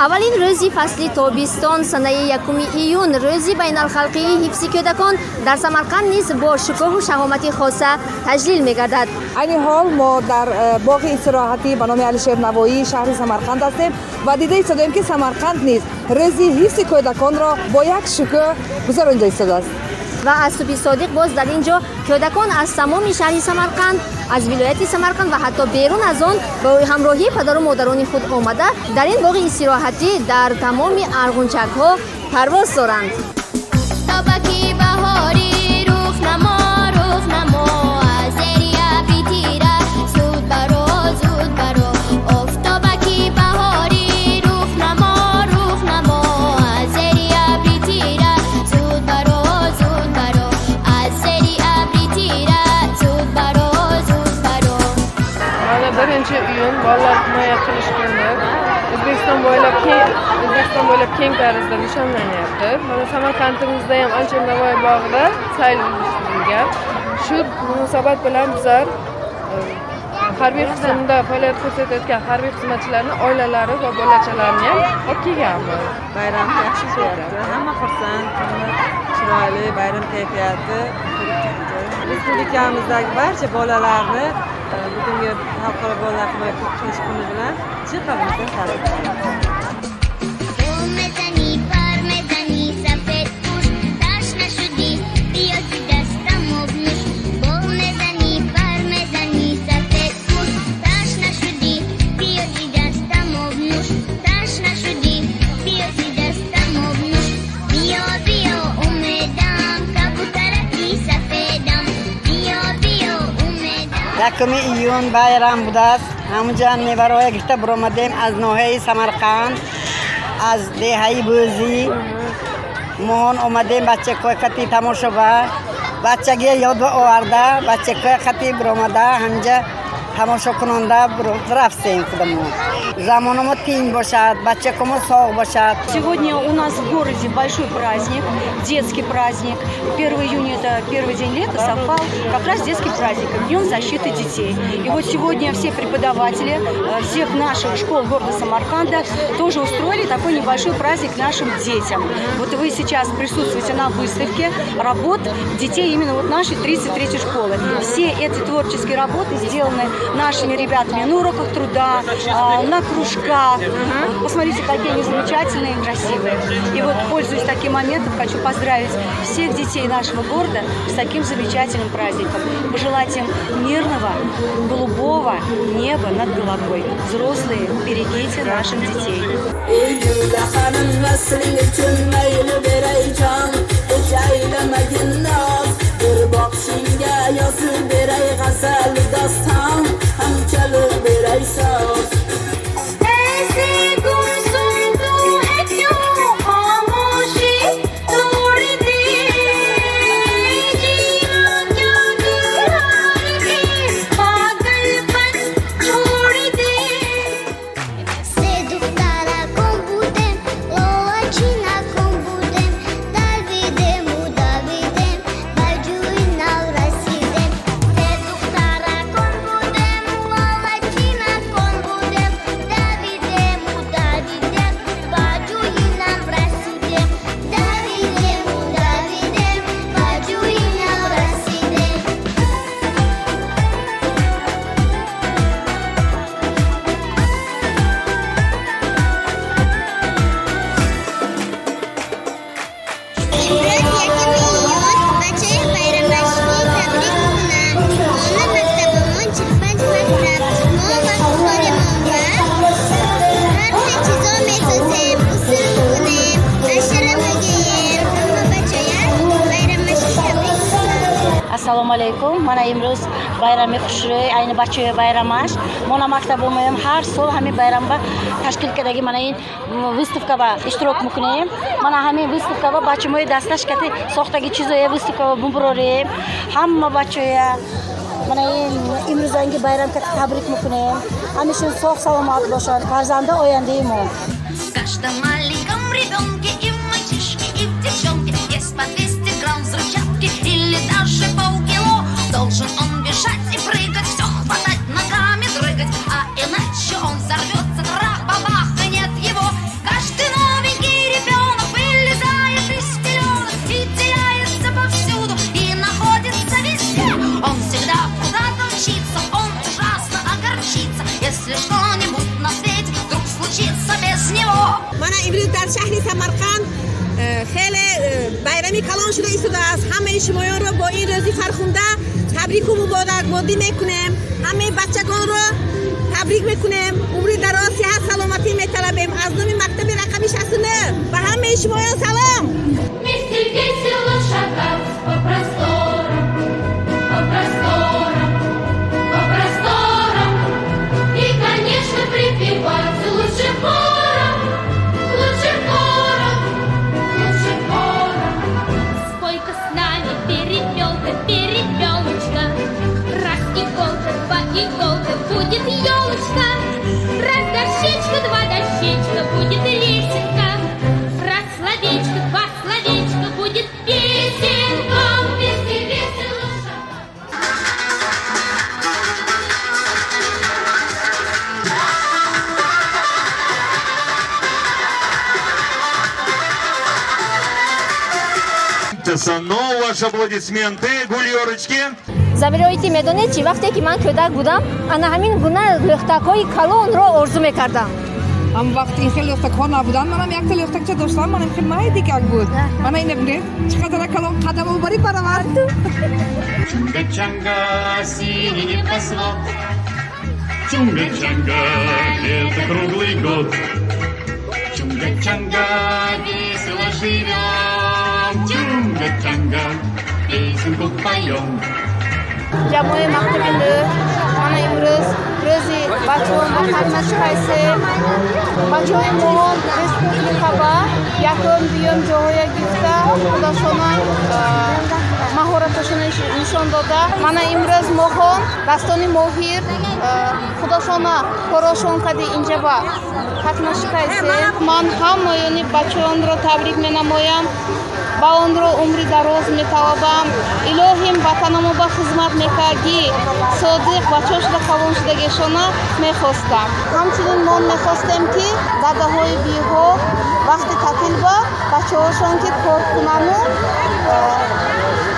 аввалин рӯзи фасли тобистон санаи 1 июн рӯзи байналхалқии ҳифзи кӯдакон дар Самарқанд низ бо шукӯҳу шаҳомати хоса таҷлил мегардад. айни ҳол мо дар боғи истироҳатӣ ба номи Алишер Навоӣ шаҳри Самарқанд ҳастем ва дида истодаем ки Самарқанд низ рӯзи ҳифзи кӯдаконро бо як шукӯҳ гузаронида истодааст. ва аз Субҳи Содиқ боз дар ин ҷо кӯдакон аз тамоми шаҳри Самарқанд, аз вилояти Самарқанд ва ҳатто берун аз он ба ҳамроҳии падару модарони худ омада дар ин боғи истироҳатӣ дар тамоми арғунчакҳо парвоз доранд. Birinchi iyun bolalar himoya qilish kuni O'zbekiston bo'ylab keng tarzda nishonlanyapti. Mana Samarqandimizda ham Alisher Navoiy bog'ida sayl uyushtirilgan. Shu munosabat bilan bizlar harbiy qismda faoliyat ko'rsatayotgan harbiy xizmatchilarning oilalari va bolachalarini ham olib kelganmiz. Bayram yaxshi o'tdi. Hamma xursand, chiroyli bayram kayfiyati respublikamizdagi barcha bolalarni bugungi xalqaro bolalar himoya qilish kuni bilan chin qalbimizdan tabriklaymiz. یکم ایون bayram بودست همونجا برای گرفته برآمدیم از ناحیه سمرقند از دهه بوزی مهون اومدیم بچه کوی خطی تماشا بچگی یاد آورده بچه کوی خطی برآمده همینجا تماشا کننده رفتیم خودمون زمان ما تین باشد بچه کما ساق باشد. Сегодня у нас в городе большой праздник, детский праздник. 1 июня это первый день лета, совпал как раз детский праздник, Днем защиты детей. И вот сегодня все преподаватели всех наших школ города Самарканда тоже устроили такой небольшой праздник нашим детям. Вот вы сейчас присутствуете на выставке работ детей именно вот нашей 33-й школы. Все эти творческие работы сделаны нашими ребятами на уроках труда, на кружках. Посмотрите, какие они замечательные и красивые. И вот, пользуясь таким моментом, хочу поздравить всех детей нашего города с таким замечательным праздником. Пожелать им мирного, голубого неба над головой. Взрослые, берегите наших детей. Assalomu alaykum. Mana imroz bayrami xushro'y, ayni Bacho'ya bayramash. Mana maktabim ham har sol hami bayramba tashkilkadagi mana in выставкада ishtirok mikunayım. Mana hami выставкада Bacho'moy dastashkati soxtagi chizoya выставкада bumburorayım. Hamma Bacho'ya mana in imrozangi bayram kati tabrik mikunayım. Hamishin sog' salomat bo'lsin. Farzanda oyandayim. В каждом маленьком ребенке и в мальчишке, и в девчонке есть по 200 грамм взрывчатки или даже полкило. Должен он бежать и прыгать, все хватать, ногами дрыгать, а иначе он взорвется, трах-бабах, и нет его. شهر سمرقند خیلی بیرمی کلان شده ایستاده است. همه شمایان رو با این روزی فرخنده تبریک و مبارکبادی میکنیم. همه بچگان رو تبریک میکنیم. عمر دراز، صحت، سلامتی میطلبیم. از نام مکتب رقمی 69 و همه شمایان سلام. Вместе весело шагать по просторам, по просторам, по просторам. И, конечно, припевать лучше хором, лучше хором, лучше хором. Спой-ка с нами, перепелка, перепелочка. Раз иголка, два иголка, будет елочка. Раз дощечка, два дощечка, будет лесенка. Раз словечко, два словечко, будет песенка. Вместе весело Снова ваши аплодисменты, Гульёрочки. замироити медонед чи вақте ки ман кӯдак будам ана ҳамин гуна лӯхтакҳои калонро орзу мекардам. هم وقت این خیلی لختک‌ها نبودن منم یک تا لختکچه داشتم منم خیلی ماه دیگه بود من این نبینه چقدر کلام قدم و باری برآورد Чунга-чанга, синий небосвод, Чунга-чанга, это круглый год. Чунга-чанга, весело живем, Чунга-чанга, песенку поем. ҷамои мактаби нӯ, мана имрӯз рӯзи бачаҳон ба хатнашӣ ҳастем. Бачаҳои мо республика ба якум дуюм ҷоҳоя гирифта худошона маҳораташона нишон дода. Мана имрӯз моҳон дастони моҳир худошона корошон кади инҷа ба хатнашӣ ҳастем. Ман ҳамаёни бачаҳонро табрик менамоям. ба онро умри дароз металабам. Илоҳим ватанамо ба хизмат мекарди содиқ ва чошда калон шудагешона мехостам. Ҳамчунин мо мехостем ки дадаҳои биҳо вақти татил ба бачаҳошон ки кор кунану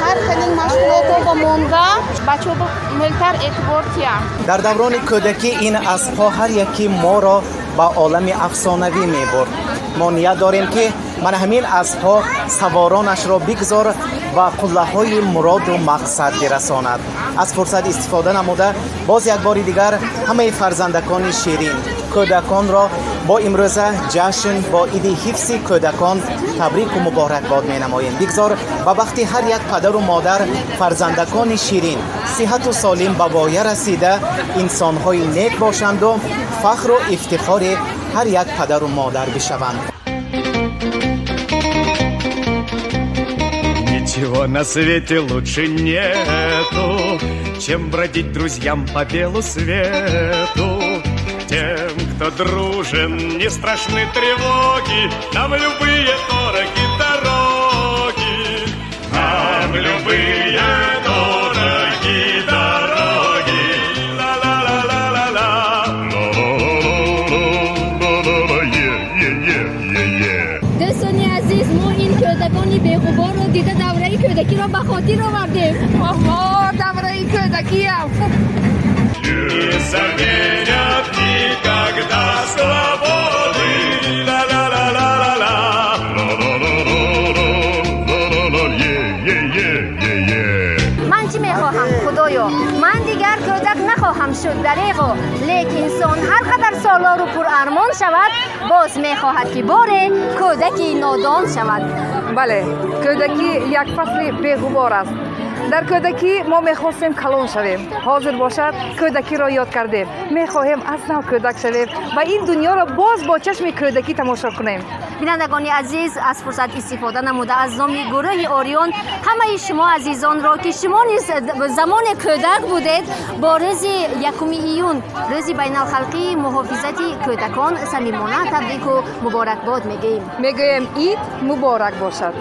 ҳар чунин машғулотҳо ба монда бачаҳо мултар эътибор диҳанд. дар даврони кӯдакӣ ин аспҳо ҳар яки моро ба олами афсонавӣ мебурд. мо ният дорем ки мана ҳамин аспҳо саворонашро бигзор ва қуллаҳои муроду мақсад бирасонад. аз фурсат истифода намуда боз як бори дигар ҳамаи фарзандакони ширин кӯдаконро бо имрӯза ҷашн бо иди ҳифзи кӯдакон табрику муборакбод менамоем. бигзор ба бахти ҳар як падару модар фарзандакони ширин сиҳату солим ба воя расида инсонҳои нек бошанду фахру ифтихори ҳар як падару модар бишаванд. Ничего на свете лучше нету, чем бродить друзьям по белу свету. Тем, кто дружен, не страшны тревоги, нам любые дороги дороги, нам любые дороги дороги. Ла-ла-ла-ла-ла-ла, дӯстони азиз, мо ин кӯдакони беғуборро дида давраи кӯдакиро ба хотир овардем. давраи кӯдакиам Не заменят никогда свободы. Ла-ла-ла-ла-ла-ла. ман чӣ мехоҳам худоё? ман дигар кӯдак нахоҳам шуд дареғо. лек инсон ҳар қадар солору пурармон шавад боз мехоҳад ки боре кӯдаки нодон шавад. бале кӯдакӣ як фасли беғубор аст. дар кӯдакӣ мо мехостем калон шавем. ҳозир бошад кӯдакиро ёд кардем. мехоҳем аз нав кӯдак шавем ва ин дунёро боз бо чашми кӯдакӣ тамошо кунем. бинандагони азиз, аз фурсат истифода намуда аз номи гурӯҳи Орион ҳамаи шумо азизонро ки шумо низ замоне кӯдак будед бо рӯзи 1 июн рӯзи байналхалқии муҳофизати кӯдакон самимона табрику муборакбод мегӯем. мегӯем ид муборак бошад.